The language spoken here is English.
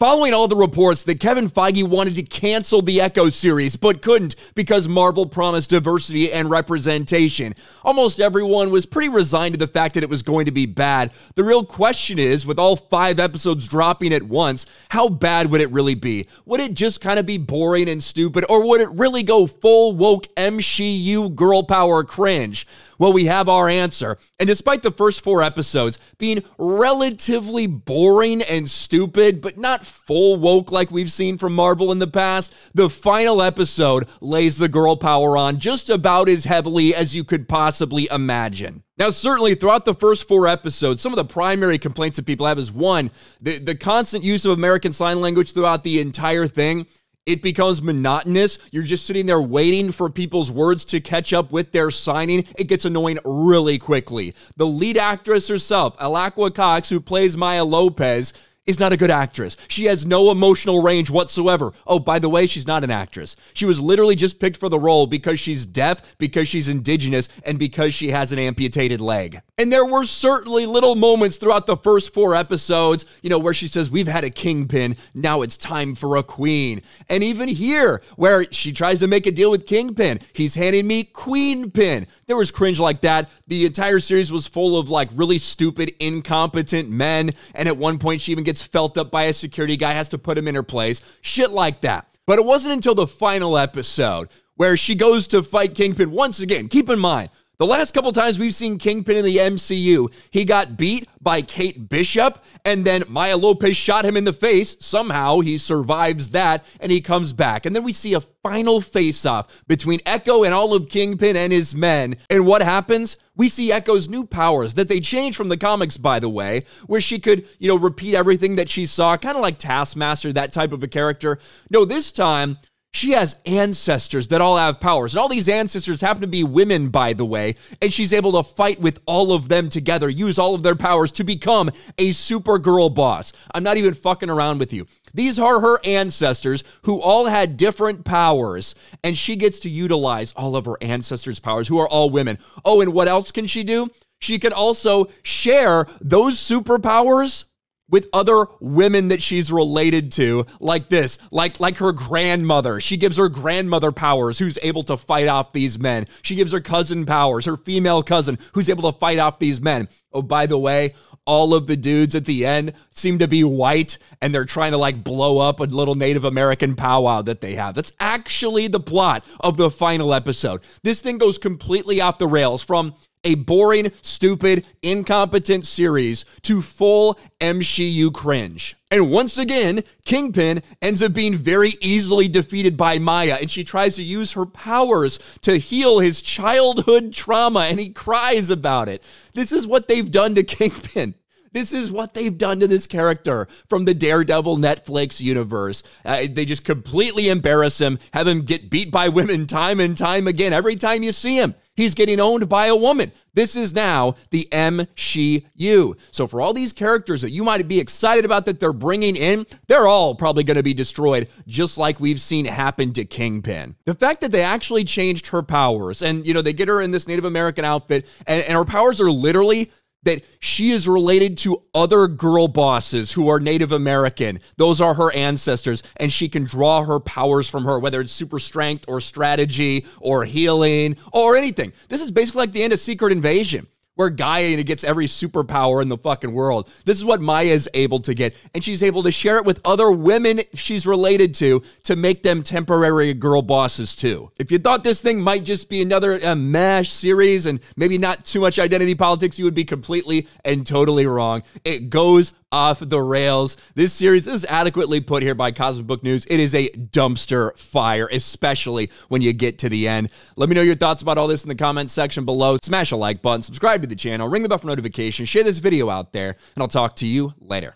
Following all the reports that Kevin Feige wanted to cancel the Echo series, but couldn't because Marvel promised diversity and representation, almost everyone was pretty resigned to the fact that it was going to be bad. The real question is, with all 5 episodes dropping at once, how bad would it really be? Would it just kind of be boring and stupid, or would it really go full woke MCU girl power cringe? Well, we have our answer. And despite the first 4 episodes being relatively boring and stupid, but not full woke like we've seen from Marvel in the past, the final episode lays the girl power on just about as heavily as you could possibly imagine. Now, certainly throughout the first 4 episodes, some of the primary complaints that people have is, one, the constant use of American Sign Language throughout the entire thing. It becomes monotonous. You're just sitting there waiting for people's words to catch up with their signing. It gets annoying really quickly. The lead actress herself, Alaqua Cox, who plays Maya Lopez, is not a good actress. She has no emotional range whatsoever. Oh, by the way, she's not an actress. She was literally just picked for the role because she's deaf, because she's indigenous, and because she has an amputated leg. And there were certainly little moments throughout the first 4 episodes, where she says, we've had a kingpin, now it's time for a queen. And even here, where she tries to make a deal with Kingpin, he's handing me Queenpin. There was cringe like that. The entire series was full of really stupid, incompetent men. And at one point, she even gets felt up by a security guy, has to put him in her place. Shit like that. But it wasn't until the final episode where she goes to fight Kingpin once again. Keep in mind, the last couple times we've seen Kingpin in the MCU, he got beat by Kate Bishop, and then Maya Lopez shot him in the face. Somehow he survives that, and he comes back. And then we see a final face-off between Echo and all of Kingpin and his men. And what happens? We see Echo's new powers that they changed from the comics, by the way, where she could, repeat everything that she saw, kind of like Taskmaster, that type of a character. No, this time, she has ancestors that all have powers, and all these ancestors happen to be women, by the way, and she's able to fight with all of them together, use all of their powers to become a Supergirl boss. I'm not even fucking around with you. These are her ancestors who all had different powers, and she gets to utilize all of her ancestors' powers, who are all women. Oh, and what else can she do? She can also share those superpowers with other women that she's related to, like this, like her grandmother. She gives her grandmother powers, who's able to fight off these men. She gives her cousin powers, her female cousin, who's able to fight off these men. Oh, by the way, all of the dudes at the end seem to be white, and they're trying to blow up a little Native American powwow that they have. That's actually the plot of the final episode. This thing goes completely off the rails from a boring, stupid, incompetent series to full MCU cringe. And once again, Kingpin ends up being very easily defeated by Maya, and she tries to use her powers to heal his childhood trauma, and he cries about it. This is what they've done to Kingpin. This is what they've done to this character from the Daredevil Netflix universe. They just completely embarrass him, have him get beat by women time and time again. Every time you see him, he's getting owned by a woman. This is now the MCU. So for all these characters that you might be excited about that they're bringing in, they're all probably going to be destroyed, just like we've seen happen to Kingpin. The fact that they actually changed her powers, and they get her in this Native American outfit, and her powers are literally that she is related to other girl bosses who are Native American. Those are her ancestors, and she can draw her powers from her, whether it's super strength or strategy or healing or anything. This is basically like the end of Secret Invasion, where Gaia gets every superpower in the fucking world. This is what Maya is able to get, and she's able to share it with other women she's related to make them temporary girl bosses too. If you thought this thing might just be another MASH series and maybe not too much identity politics, you would be completely and totally wrong. It goes off the rails. This series is adequately put here by Cosmic Book News. It is a dumpster fire, especially when you get to the end. Let me know your thoughts about all this in the comments section below. Smash a like button, subscribe to the channel, ring the bell for notifications, share this video out there, and I'll talk to you later.